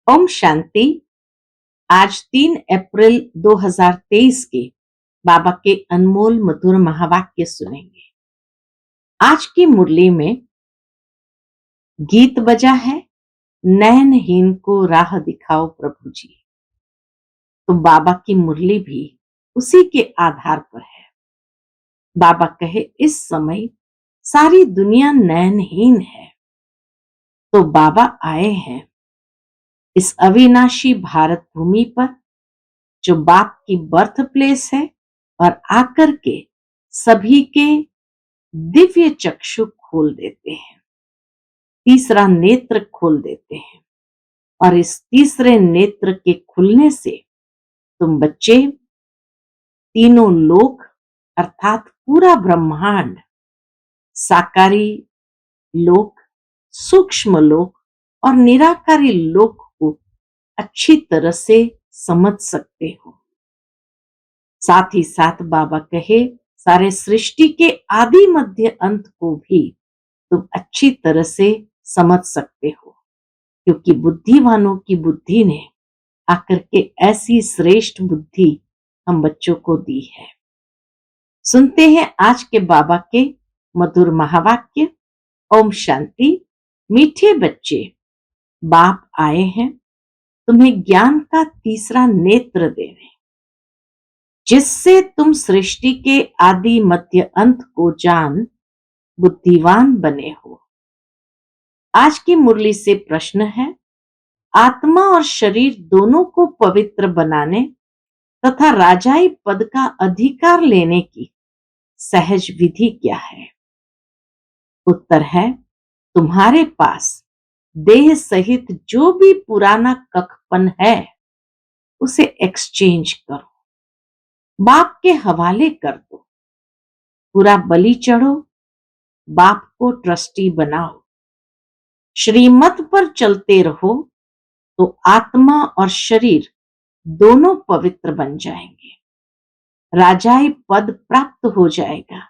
ओम शांति। आज 3 अप्रैल 2023 के बाबा के अनमोल मधुर महावाक्य सुनेंगे। आज की मुरली में गीत बजा है, नयनहीन को राह दिखाओ प्रभु जी। तो बाबा की मुरली भी उसी के आधार पर है। बाबा कहे इस समय सारी दुनिया नयनहीन है, तो बाबा आए हैं इस अविनाशी भारत भूमि पर, जो बाप की बर्थ प्लेस है, और आकर के सभी के दिव्य चक्षु खोल देते हैं, तीसरा नेत्र खोल देते हैं। और इस तीसरे नेत्र के खुलने से तुम बच्चे तीनों लोक अर्थात पूरा ब्रह्मांड, साकारी लोक, सूक्ष्म लोक और निराकारी लोक को अच्छी तरह से समझ सकते हो। साथ ही साथ बाबा कहे सारे सृष्टि के आदि मध्य अंत को भी तुम अच्छी तरह से समझ सकते हो, क्योंकि बुद्धिमानों की बुद्धि ने आकर के ऐसी श्रेष्ठ बुद्धि हम बच्चों को दी है। सुनते हैं आज के बाबा के मधुर महावाक्य। ओम शांति। मीठे बच्चे, बाप आए हैं तुम्हें ज्ञान का तीसरा नेत्र देने, जिससे तुम सृष्टि के आदि मध्य अंत को जान बुद्धिवान बने हो। आज की मुरली से प्रश्न है, आत्मा और शरीर दोनों को पवित्र बनाने तथा राजाई पद का अधिकार लेने की सहज विधि क्या है? उत्तर है, तुम्हारे पास देह सहित जो भी पुराना कखपन है उसे एक्सचेंज करो, बाप के हवाले कर दो, पूरा बलि चढ़ो, बाप को ट्रस्टी बनाओ, श्रीमत पर चलते रहो, तो आत्मा और शरीर दोनों पवित्र बन जाएंगे, राजाई पद प्राप्त हो जाएगा।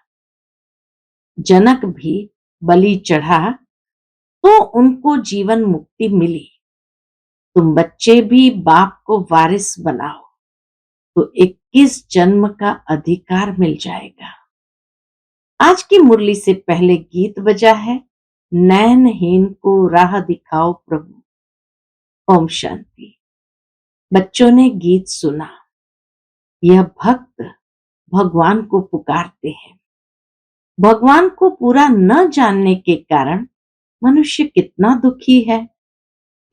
जनक भी बलि चढ़ा तो उनको जीवन मुक्ति मिली। तुम बच्चे भी बाप को वारिस बनाओ तो 21 जन्म का अधिकार मिल जाएगा। आज की मुरली से पहले गीत बजा है, नयनहीन को राह दिखाओ प्रभु। ओम शांति। बच्चों ने गीत सुना। यह भक्त भगवान को पुकारते हैं। भगवान को पूरा न जानने के कारण मनुष्य कितना दुखी है,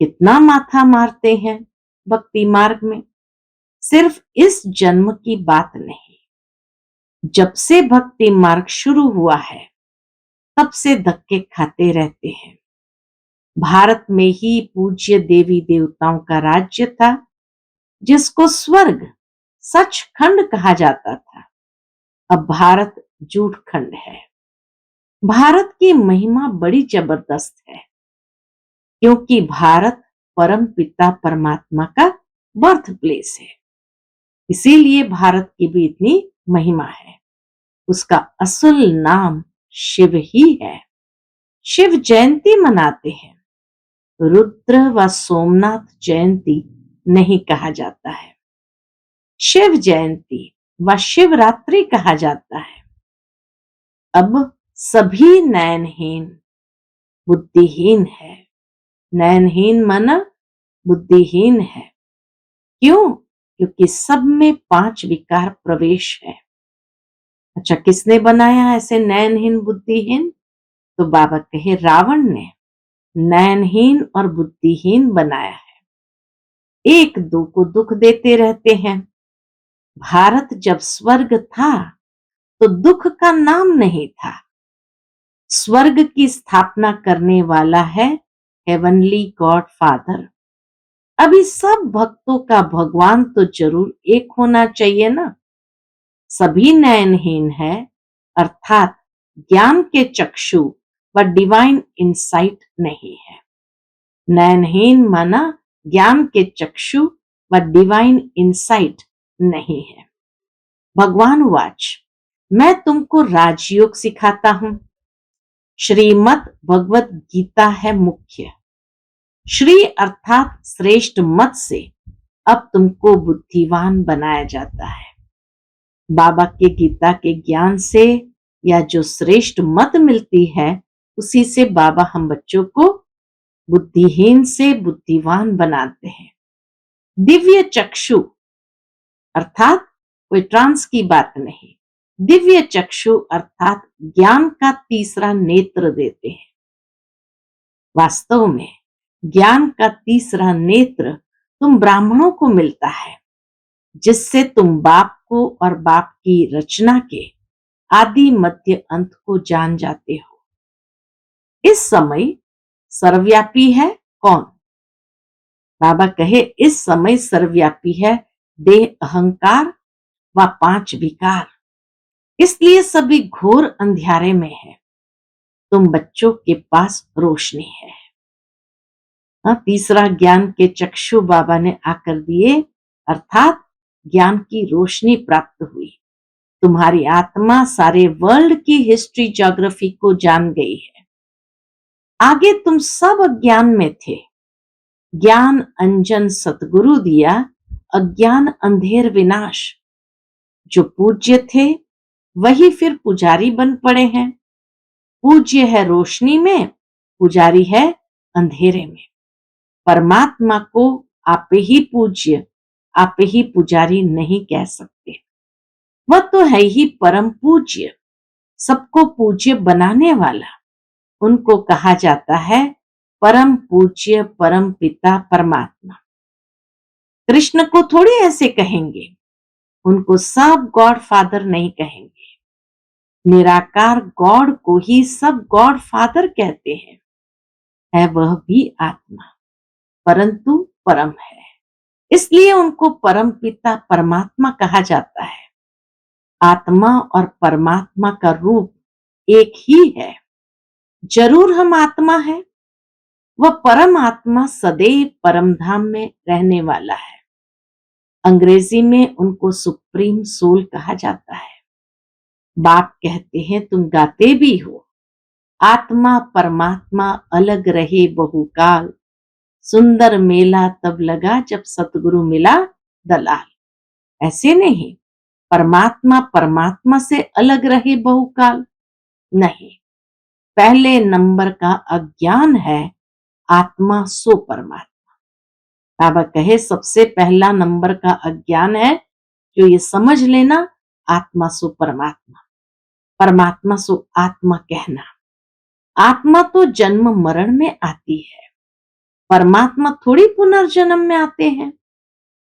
कितना माथा मारते हैं भक्ति मार्ग में। सिर्फ इस जन्म की बात नहीं, जब से भक्ति मार्ग शुरू हुआ है तब से धक्के खाते रहते हैं। भारत में ही पूज्य देवी देवताओं का राज्य था, जिसको स्वर्ग सचखंड कहा जाता था। अब भारत झूठ खंड है। भारत की महिमा बड़ी जबरदस्त है, क्योंकि भारत परम पिता परमात्मा का बर्थ प्लेस है। इसीलिए भारत की भी इतनी महिमा है। उसका असल नाम शिव ही है। शिव जयंती मनाते हैं, रुद्र व सोमनाथ जयंती नहीं कहा जाता है। शिव जयंती व शिवरात्रि कहा जाता है। अब सभी नयनहीन बुद्धिहीन है। नयनहीन माना बुद्धिहीन है। क्यों? क्योंकि सब में 5 विकार प्रवेश है। अच्छा, किसने बनाया ऐसे नयनहीन बुद्धिहीन? तो बाबा कहे रावण ने नयनहीन और बुद्धिहीन बनाया है। एक दो को दुख देते रहते हैं। भारत जब स्वर्ग था तो दुख का नाम नहीं था। स्वर्ग की स्थापना करने वाला है हेवनली गॉड फादर। अभी सब भक्तों का भगवान तो जरूर एक होना चाहिए ना। सभी नयनहीन है, अर्थात ज्ञान के चक्षु व डिवाइन इंसाइट नहीं है। नयनहीन माना ज्ञान के चक्षु व डिवाइन इंसाइट नहीं है। भगवान वाच, मैं तुमको राजयोग सिखाता हूं। श्रीमद् भगवत गीता है मुख्य। श्री अर्थात श्रेष्ठ मत से अब तुमको बुद्धिवान बनाया जाता है। बाबा के गीता के ज्ञान से या जो श्रेष्ठ मत मिलती है उसी से बाबा हम बच्चों को बुद्धिहीन से बुद्धिवान बनाते हैं। दिव्य चक्षु अर्थात कोई ट्रांस की बात नहीं, दिव्य चक्षु अर्थात ज्ञान का तीसरा नेत्र देते हैं। वास्तव में ज्ञान का तीसरा नेत्र तुम ब्राह्मणों को मिलता है, जिससे तुम बाप को और बाप की रचना के आदि मध्य अंत को जान जाते हो। इस समय सर्वव्यापी है कौन? बाबा कहे इस समय सर्वव्यापी है देह अहंकार व 5 विकार, इसलिए सभी घोर अंधियारे में है। तुम बच्चों के पास रोशनी है। तीसरा ज्ञान के चक्षु बाबा ने आकर दिए, अर्थात ज्ञान की रोशनी प्राप्त हुई। तुम्हारी आत्मा सारे वर्ल्ड की हिस्ट्री ज्योग्राफी को जान गई है। आगे तुम सब अज्ञान में थे, ज्ञान अंजन सतगुरु दिया, अज्ञान अंधेर विनाश। जो पूज्य थे वही फिर पुजारी बन पड़े हैं। पूज्य है रोशनी में, पुजारी है अंधेरे में। परमात्मा को आप ही पूज्य, आप ही पुजारी नहीं कह सकते। वह तो है ही परम पूज्य, सबको पूज्य बनाने वाला। उनको कहा जाता है परम पूज्य परम पिता परमात्मा। कृष्ण को थोड़ी ऐसे कहेंगे, उनको सब गॉड फादर नहीं कहेंगे। निराकार गॉड को ही सब गॉड फादर कहते हैं। है वह भी आत्मा, परंतु परम है, इसलिए उनको परम पिता परमात्मा कहा जाता है। आत्मा और परमात्मा का रूप एक ही है। जरूर हम आत्मा है, वह परम आत्मा सदैव परम धाम में रहने वाला है। अंग्रेजी में उनको सुप्रीम सोल कहा जाता है। बाप कहते हैं तुम गाते भी हो, आत्मा परमात्मा अलग रहे बहुकाल, सुंदर मेला तब लगा जब सतगुरु मिला दलाल। ऐसे नहीं परमात्मा परमात्मा से अलग रहे बहुकाल, नहीं। पहले नंबर का अज्ञान है आत्मा सो परमात्मा। बाबा कहे सबसे पहला नंबर का अज्ञान है जो ये समझ लेना, आत्मा सो परमात्मा, परमात्मा सो आत्मा कहना। आत्मा तो जन्म मरण में आती है, परमात्मा थोड़ी पुनर्जन्म में आते हैं।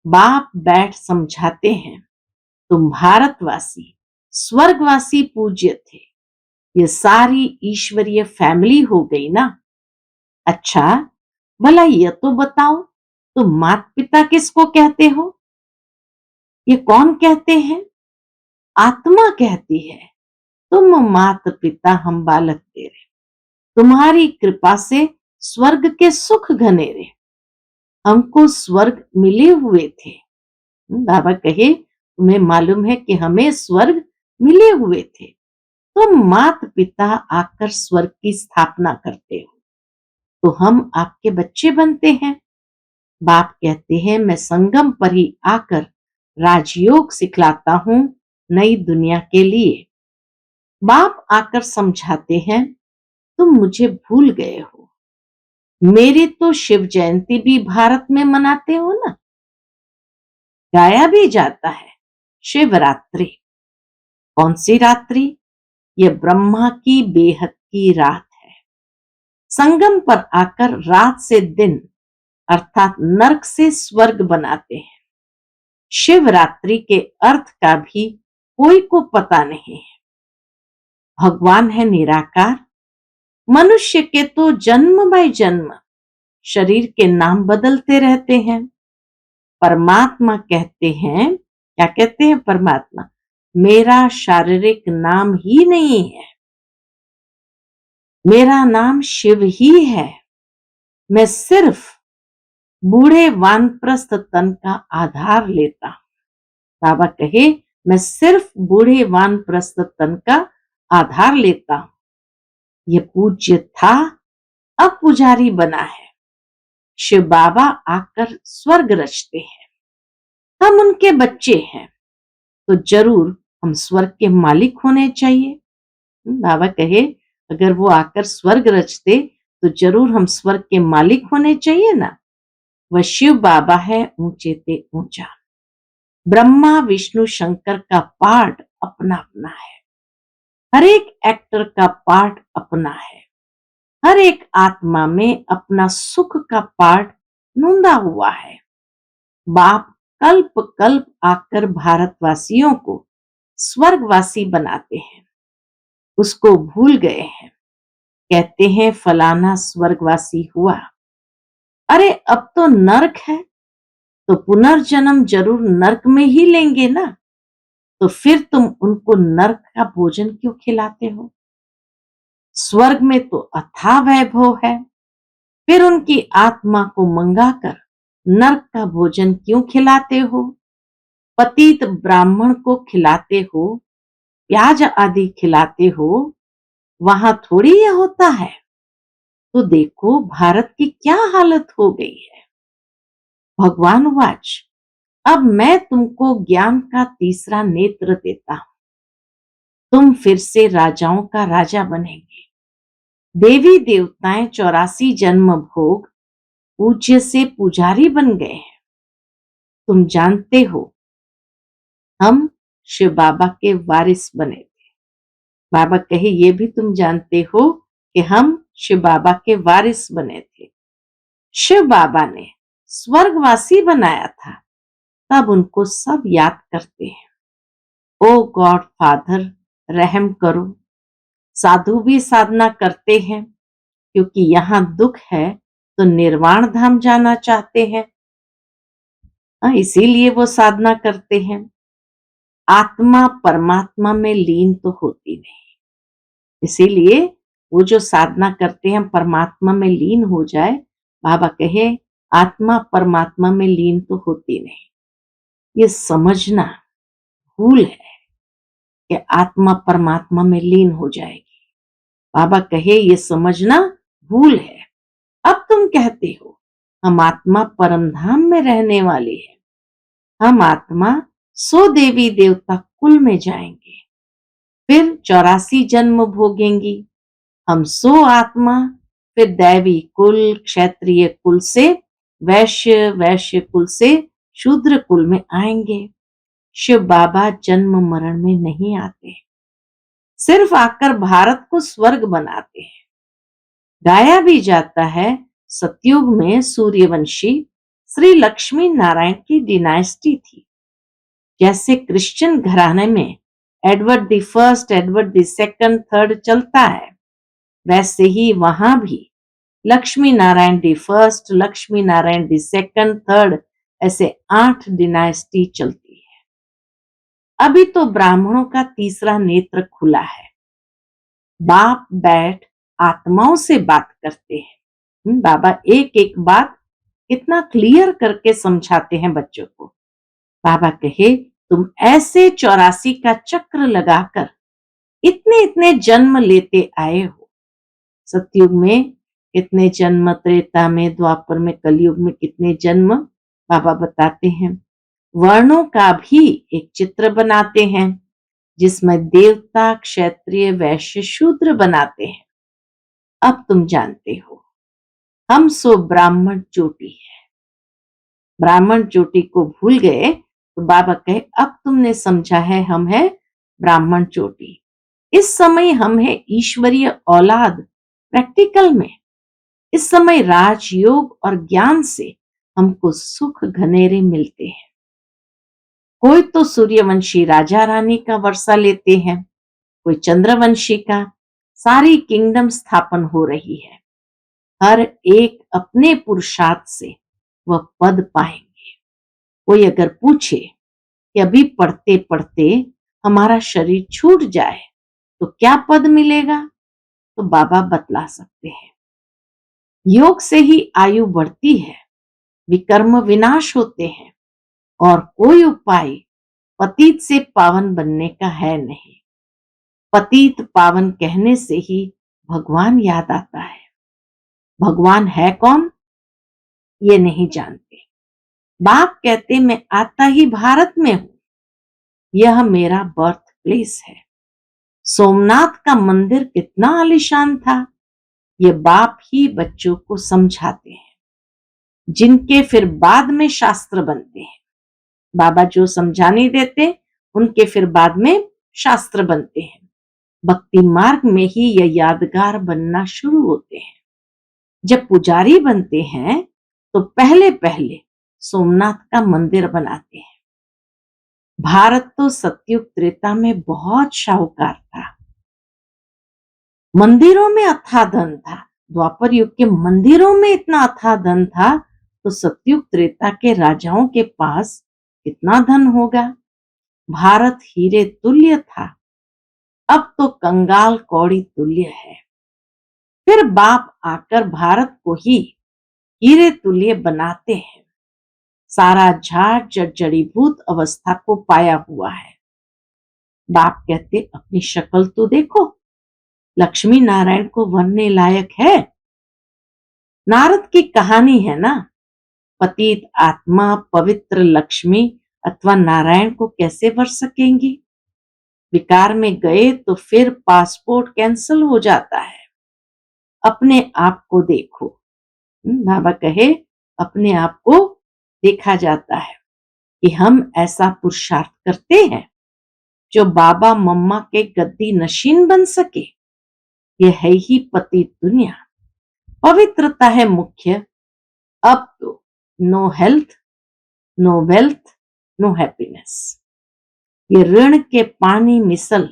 बाप बैठ समझाते हैं, तुम भारतवासी स्वर्गवासी पूज्य थे, ये सारी ईश्वरीय फैमिली हो गई ना। अच्छा भला ये तो बताओ तुम माता पिता किसको कहते हो? ये कौन कहते हैं? आत्मा कहती है तुम माता पिता हम बालक तेरे, तुम्हारी कृपा से स्वर्ग के सुख घनेरे, हमको स्वर्ग मिले हुए थे। बाबा कहे तुम्हें मालूम है कि हमें स्वर्ग मिले हुए थे, तुम माता पिता आकर स्वर्ग की स्थापना करते हो तो हम आपके बच्चे बनते हैं। बाप कहते हैं मैं संगम पर ही आकर राजयोग सिखलाता हूं नई दुनिया के लिए। बाप आकर समझाते हैं तुम मुझे भूल गए हो, मेरी तो शिव जयंती भी भारत में मनाते हो ना, गाया भी जाता है शिवरात्रि। कौन सी रात्रि? ये ब्रह्मा की बेहद की रात है। संगम पर आकर रात से दिन अर्थात नरक से स्वर्ग बनाते हैं। शिवरात्रि के अर्थ का भी कोई को पता नहीं है। भगवान है निराकार, मनुष्य के तो जन्म बाय जन्म शरीर के नाम बदलते रहते हैं। परमात्मा कहते हैं, क्या कहते हैं परमात्मा? मेरा शारीरिक नाम ही नहीं है, मेरा नाम शिव ही है। मैं सिर्फ बूढ़े वानप्रस्थ तन का आधार लेता हूं। बाबा कहे मैं सिर्फ बूढ़े वानप्रस्थ तन का आधार लेता हूं। ये पूज्य था, अब पुजारी बना है। शिव बाबा आकर स्वर्ग रचते हैं, हम उनके बच्चे हैं, तो जरूर हम स्वर्ग के मालिक होने चाहिए। बाबा कहे अगर वो आकर स्वर्ग रचते तो जरूर हम स्वर्ग के मालिक होने चाहिए ना। वह शिव बाबा है ऊंचे ते ऊंचा। ब्रह्मा विष्णु शंकर का पार्ट अपना अपना है, हर एक एक्टर का पार्ट अपना है, हर एक आत्मा में अपना सुख का पार्ट नूंदा हुआ है। बाप कल्प कल्प आकर भारतवासियों को स्वर्गवासी बनाते हैं, उसको भूल गए हैं। कहते हैं फलाना स्वर्गवासी हुआ, अरे अब तो नरक है, तो पुनर्जन्म जरूर नरक में ही लेंगे ना, तो फिर तुम उनको नरक का भोजन क्यों खिलाते हो? स्वर्ग में तो अथाह वैभव है, फिर उनकी आत्मा को मंगाकर नरक का भोजन क्यों खिलाते हो? पतित ब्राह्मण को खिलाते हो, प्याज आदि खिलाते हो, वहां थोड़ी यह होता है। तो देखो भारत की क्या हालत हो गई है। भगवान वाच, अब मैं तुमको ज्ञान का तीसरा नेत्र देता हूं, तुम फिर से राजाओं का राजा बनेंगे। देवी देवताएं 84 जन्म भोग पूज्य से पुजारी बन गए हैं। तुम जानते हो हम शिव बाबा के वारिस बने थे। बाबा कहे ये भी तुम जानते हो कि हम शिव बाबा के वारिस बने थे। शिव बाबा ने स्वर्गवासी बनाया था, तब उनको सब याद करते हैं। ओ गॉड फादर रहम करो। साधु भी साधना करते हैं, क्योंकि यहाँ दुख है तो निर्वाण धाम जाना चाहते हैं, इसीलिए वो साधना करते हैं। आत्मा परमात्मा में लीन तो होती नहीं, इसीलिए वो जो साधना करते हैं परमात्मा में लीन हो जाए। बाबा कहे आत्मा परमात्मा में लीन तो होती नहीं, ये समझना भूल है कि आत्मा परमात्मा में लीन हो जाएगी। बाबा कहे ये समझना भूल है। अब तुम कहते हो हम आत्मा परम धाम में रहने वाली है, हम आत्मा 100 देवी देवता कुल में जाएंगे, फिर 84 जन्म भोगेंगी। हम 100 आत्मा फिर दैवी कुल, क्षत्रिय कुल से वैश्य, वैश्य कुल से शूद्र कुल में आएंगे। शिव बाबा जन्म मरण में नहीं आते, सिर्फ आकर भारत को स्वर्ग बनाते हैं। गाया भी जाता है सतयुग में सूर्यवंशी श्री लक्ष्मी नारायण की डिनाइस्टी थी। जैसे क्रिश्चियन घराने में Edward the first, Edward the second, third चलता है, वैसे ही वहां भी Lakshmi Narayan the first, Lakshmi Narayan the second, third, ऐसे 8 डिनाइस्टी चलती है। अभी तो ब्राह्मणों का तीसरा नेत्र खुला है, बाप बैठ आत्माओं से बात करते हैं। बाबा एक एक बात कितना क्लियर करके समझाते हैं बच्चों को। बाबा कहे तुम ऐसे 84 का चक्र लगाकर इतने इतने जन्म लेते आए हो। सतयुग में कितने जन्म, त्रेता में, द्वापर में, कलयुग में कितने जन्म, बाबा बताते हैं। वर्णों का भी एक चित्र बनाते हैं, जिसमें देवता, क्षत्रिय, वैश्य, शूद्र बनाते हैं। अब तुम जानते हो हम सो ब्राह्मण चोटी है। ब्राह्मण चोटी को भूल गए तो बाबा कहे अब तुमने समझा है हम है ब्राह्मण चोटी। इस समय हम है ईश्वरीय औलाद प्रैक्टिकल में। इस समय राजयोग और ज्ञान से हमको सुख घनेरे मिलते हैं। कोई तो सूर्यवंशी राजा रानी का वर्षा लेते हैं, कोई चंद्रवंशी का। सारी किंगडम स्थापन हो रही है, हर एक अपने पुरुषार्थ से वह पद पाएंगे। कोई अगर पूछे कि अभी पढ़ते पढ़ते हमारा शरीर छूट जाए तो क्या पद मिलेगा, तो बाबा बतला सकते हैं। योग से ही आयु बढ़ती है, विकर्म विनाश होते हैं, और कोई उपाय पतित से पावन बनने का है नहीं। पतित पावन कहने से ही भगवान याद आता है। भगवान है कौन? ये नहीं जानते। बाप कहते मैं आता ही भारत में हूं, यह मेरा बर्थ प्लेस है। सोमनाथ का मंदिर कितना आलीशान था, ये बाप ही बच्चों को समझाते हैं, जिनके फिर बाद में शास्त्र बनते हैं। बाबा जो समझाने देते उनके फिर बाद में शास्त्र बनते हैं। भक्ति मार्ग में ही ये यादगार बनना शुरू होते हैं। जब पुजारी बनते हैं तो पहले पहले सोमनाथ का मंदिर बनाते हैं। भारत तो सतयुग त्रेता में बहुत शाहूकार था, मंदिरों में अथाह धन था। द्वापर युग के मंदिरों में इतना अथाह धन था, तो सतयुग त्रेता के राजाओं के पास कितना धन होगा। भारत हीरे तुल्य था, अब तो कंगाल कौड़ी तुल्य है। फिर बाप आकर भारत को ही हीरे तुल्य बनाते हैं। सारा झाड़ जर्जरीभूत अवस्था को पाया हुआ है। बाप कहते अपनी शक्ल तो देखो, लक्ष्मी नारायण को वरने लायक है। नारद की कहानी है ना, पतित आत्मा पवित्र लक्ष्मी अथवा नारायण को कैसे वर सकेंगी। विकार में गए तो फिर पासपोर्ट कैंसिल हो जाता है। अपने आप को देखो। बाबा कहे अपने आप को देखा जाता है कि हम ऐसा पुरुषार्थ करते हैं जो बाबा मम्मा के गद्दी नशीन बन सके। यह है ही पति दुनिया। पवित्रता है मुख्य। अब तो no health, no wealth, no happiness. ये ऋण के पानी मिसल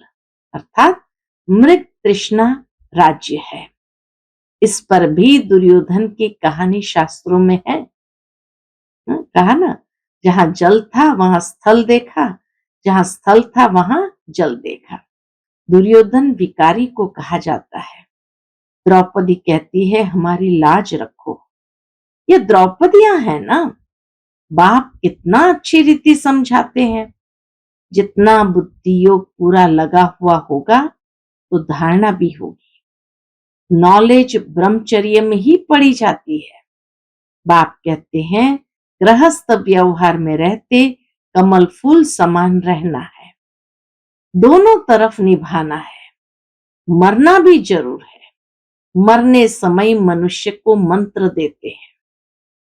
अर्थात मृग तृष्णा राज्य है। इस पर भी दुर्योधन की कहानी शास्त्रों में है। कहा ना, जहां जल था वहां स्थल देखा, जहां स्थल था वहां जल देखा। दुर्योधन भिखारी को कहा जाता है। द्रौपदी कहती है हमारी लाज रखो। ये द्रौपदियां है ना। बाप कितना अच्छी रीति समझाते हैं। जितना बुद्धि योग पूरा लगा हुआ होगा तो धारणा भी होगी। नॉलेज ब्रह्मचर्य में ही पड़ी जाती है। बाप कहते हैं गृहस्थ व्यवहार में रहते कमल फूल समान रहना है, दोनों तरफ निभाना है। मरना भी जरूर है। मरने समय मनुष्य को मंत्र देते हैं।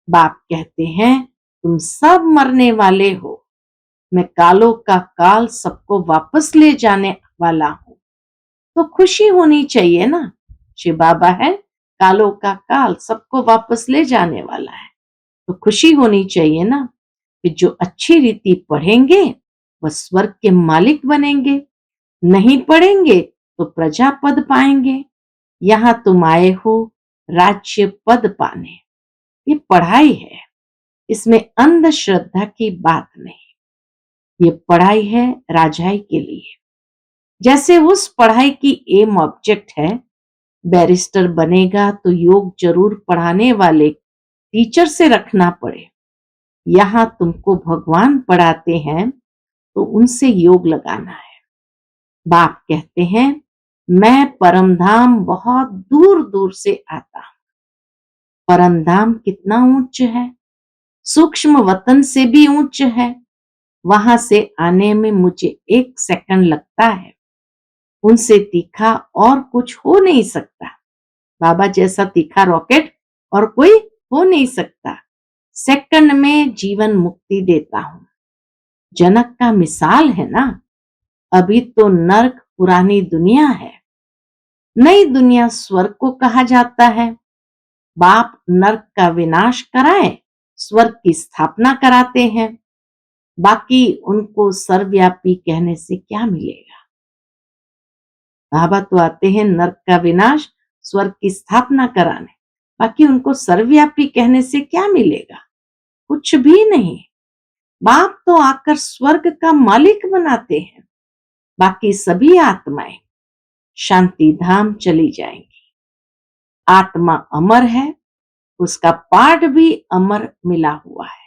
बाप कहते हैं तुम सब मरने वाले हो, मैं कालों का काल सबको वापस ले जाने वाला हूं। तो खुशी होनी चाहिए ना। शिव बाबा है, कालों का काल सबको वापस ले जाने वाला है, तो खुशी होनी चाहिए ना। कि जो अच्छी रीति पढ़ेंगे वह स्वर्ग के मालिक बनेंगे, नहीं पढ़ेंगे तो प्रजा पद पाएंगे। यहां तुम आए हो राज्य पद पाने। ये पढ़ाई है, इसमें अंधश्रद्धा की बात नहीं। ये पढ़ाई है राजाई के लिए। जैसे उस पढ़ाई की एम ऑब्जेक्ट है, बैरिस्टर बनेगा तो योग जरूर पढ़ाने वाले टीचर से रखना पड़े। यहां तुमको भगवान पढ़ाते हैं तो उनसे योग लगाना है। बाप कहते हैं मैं परमधाम बहुत दूर दूर से आता हूं। परमधाम कितना उच्च है, सूक्ष्म वतन से भी उच्च है। वहां से आने में मुझे 1 सेकंड लगता है। उनसे तीखा और कुछ हो नहीं सकता। बाबा जैसा तीखा रॉकेट और कोई हो नहीं सकता। सेकंड में जीवन मुक्ति देता हूं। जनक का मिसाल है ना। अभी तो नर्क पुरानी दुनिया है, नई दुनिया स्वर्ग को कहा जाता है। बाप नर्क का विनाश कराए, स्वर्ग की स्थापना कराते हैं। बाकी उनको सर्वव्यापी कहने से क्या मिलेगा। बाबा तो आते हैं नर्क का विनाश, स्वर्ग की स्थापना कराने, बाकी उनको सर्वव्यापी कहने से क्या मिलेगा, कुछ भी नहीं। बाप तो आकर स्वर्ग का मालिक बनाते हैं, बाकी सभी आत्माएं शांति धाम चली जाएंगी। आत्मा अमर है, उसका पार्ट भी अमर मिला हुआ है।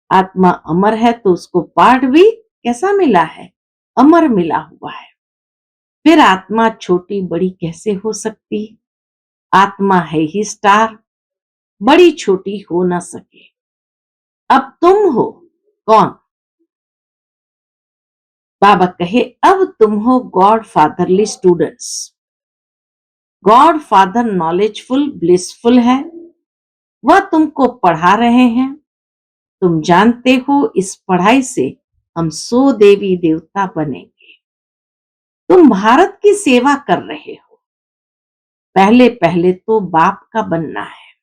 आत्मा अमर है तो उसको पार्ट भी कैसा मिला है, अमर मिला हुआ है। फिर आत्मा छोटी बड़ी कैसे हो सकती। आत्मा है ही स्टार, बड़ी छोटी हो न सके। अब तुम हो कौन? बाबा कहे, अब तुम हो God fatherly students. God father knowledgeful blissful है, वह तुमको पढ़ा रहे हैं। तुम जानते हो इस पढ़ाई से हम 100 देवी देवता बनेंगे। तुम भारत की सेवा कर रहे हो, पहले पहले तो बाप का बनना है।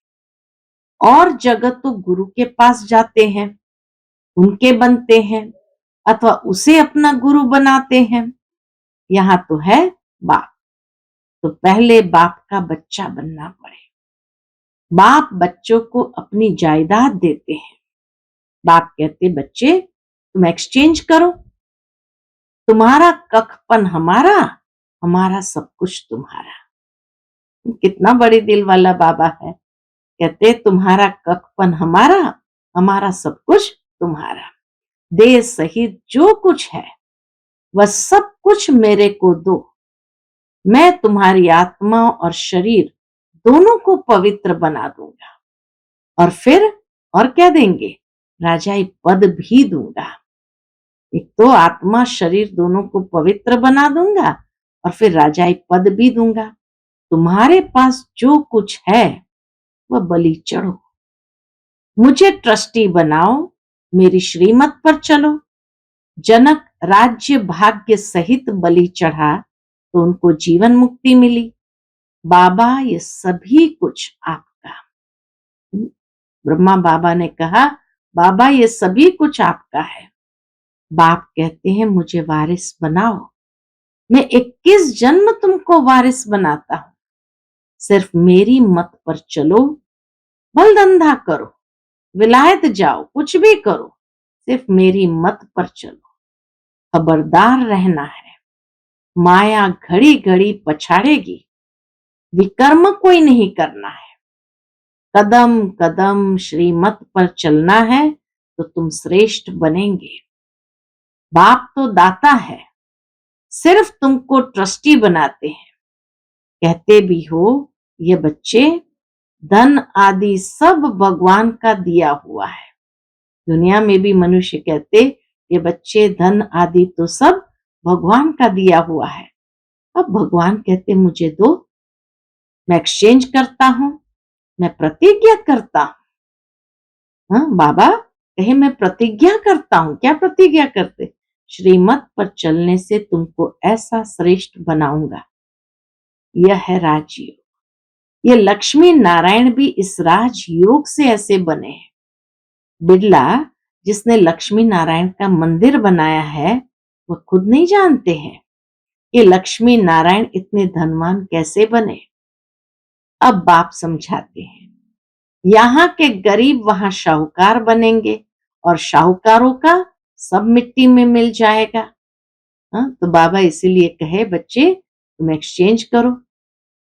और जगत तो गुरु के पास जाते हैं, उनके बनते हैं, अथवा उसे अपना गुरु बनाते हैं। यहाँ तो है बाप, तो पहले बाप का बच्चा बनना पड़े। बाप बच्चों को अपनी जायदाद देते हैं। बाप कहते, बच्चे तुम एक्सचेंज करो, तुम्हारा कखपन हमारा, हमारा सब कुछ तुम्हारा। कितना बड़े दिल वाला बाबा है। कहते, तुम्हारा कखपन हमारा, हमारा सब कुछ तुम्हारा। देह सहित जो कुछ है वह सब कुछ मेरे को दो। मैं तुम्हारी आत्मा और शरीर दोनों को पवित्र बना दूंगा। और फिर और क्या देंगे? राजाई पद भी दूंगा। एक तो आत्मा शरीर दोनों को पवित्र बना दूंगा और फिर राजाई पद भी दूंगा। तुम्हारे पास जो कुछ है वह बलि चढ़ो, मुझे ट्रस्टी बनाओ, मेरी श्रीमत पर चलो। जनक राज्य भाग्य सहित बलि चढ़ा तो उनको जीवन मुक्ति मिली। बाबा ये सभी कुछ आपका। ब्रह्मा बाबा ने कहा, बाबा ये सभी कुछ आपका है। बाप कहते हैं, मुझे वारिस बनाओ। मैं 21 जन्म तुमको वारिस बनाता हूं। सिर्फ मेरी मत पर चलो, बलधंधा करो, विलायत जाओ, कुछ भी करो, सिर्फ मेरी मत पर चलो। खबरदार रहना है, माया घड़ी घड़ी पछाड़ेगी। विकर्म कोई नहीं करना है, कदम कदम श्रीमत पर चलना है तो तुम श्रेष्ठ बनेंगे। बाप तो दाता है, सिर्फ तुमको ट्रस्टी बनाते हैं। कहते भी हो, ये बच्चे धन आदि सब भगवान का दिया हुआ है। दुनिया में भी मनुष्य कहते, ये बच्चे धन आदि तो सब भगवान का दिया हुआ है। अब भगवान कहते, मुझे दो, मैं एक्सचेंज करता हूं, मैं प्रतिज्ञा करता हूं। हाँ, बाबा कहे, मैं प्रतिज्ञा करता हूं। क्या प्रतिज्ञा करते? श्रीमत पर चलने से तुमको ऐसा श्रेष्ठ बनाऊंगा। यह है राजयोग। ये लक्ष्मी नारायण भी इस राजयोग से ऐसे बने हैं। बिरला जिसने लक्ष्मी नारायण का मंदिर बनाया है, वह खुद नहीं जानते हैं कि लक्ष्मी नारायण इतने धनवान कैसे बने। अब बाप समझाते हैं, यहाँ के गरीब वहां शाहूकार बनेंगे और शाहूकारों का सब मिट्टी में मिल जाएगा। हाँ, तो बाबा इसीलिए कहे, बच्चे तुम एक्सचेंज करो।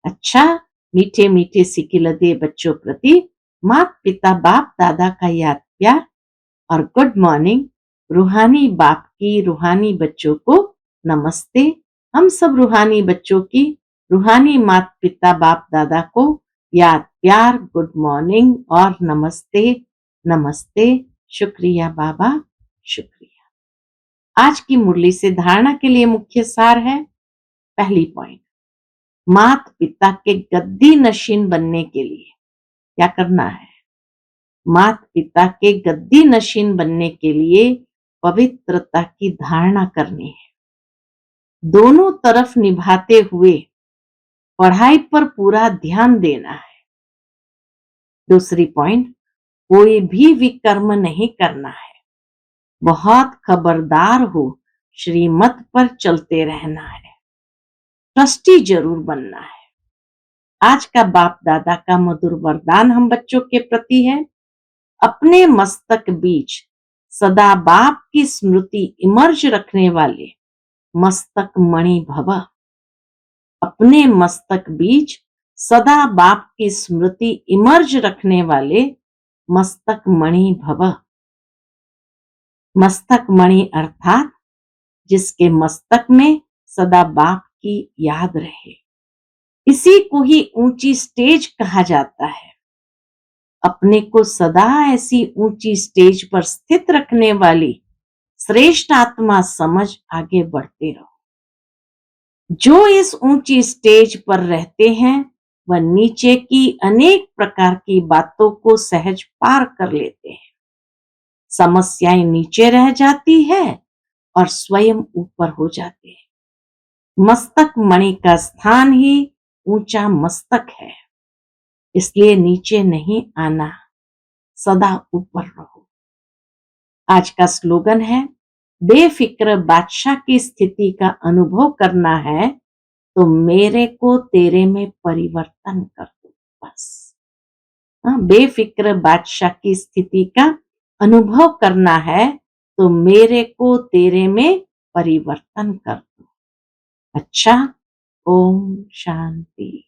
अच्छा, मीठे मीठे सिकिलदे बच्चों प्रति माता पिता बाप दादा का याद प्यार और गुड मॉर्निंग। रूहानी बाप की रूहानी बच्चों को नमस्ते। हम सब रूहानी बच्चों की रूहानी माता पिता बाप दादा को याद प्यार, गुड मॉर्निंग और नमस्ते नमस्ते। शुक्रिया बाबा, शुक्रिया। आज की मुरली से धारणा के लिए मुख्य सार है। पहली पॉइंट, माता पिता के गद्दी नशीन बनने के लिए क्या करना है? माता पिता के गद्दी नशीन बनने के लिए पवित्रता की धारणा करनी है। दोनों तरफ निभाते हुए पढ़ाई पर पूरा ध्यान देना है। दूसरी पॉइंट, कोई भी विकर्म नहीं करना है। बहुत खबरदार हो, श्रीमत पर चलते रहना है। ट्रस्टी जरूर बनना है। आज का बाप दादा का मधुर वरदान हम बच्चों के प्रति है, अपने मस्तक बीच सदा बाप की स्मृति इमर्ज रखने वाले मस्तक मणि भव। अपने मस्तक बीच सदा बाप की स्मृति इमर्ज रखने वाले मस्तक मणि भव। मस्तक मणि अर्थात जिसके मस्तक में सदा बाप की याद रहे। इसी को ही ऊंची स्टेज कहा जाता है। अपने को सदा ऐसी ऊंची स्टेज पर स्थित रखने वाली श्रेष्ठ आत्मा समझ आगे बढ़ते रहो। जो इस ऊंची स्टेज पर रहते हैं वह नीचे की अनेक प्रकार की बातों को सहज पार कर लेते हैं। समस्याएं नीचे रह जाती है और स्वयं ऊपर हो जाते हैं। मस्तक मणि का स्थान ही ऊंचा मस्तक है, इसलिए नीचे नहीं आना, सदा ऊपर रहो। आज का स्लोगन है, बेफिक्र बादशाह की स्थिति का अनुभव करना है तो मेरे को तेरे में परिवर्तन कर दो बस। बेफिक्र बादशाह की स्थिति का अनुभव करना है तो मेरे को तेरे में परिवर्तन कर दो। अच्छा, ओम शांति।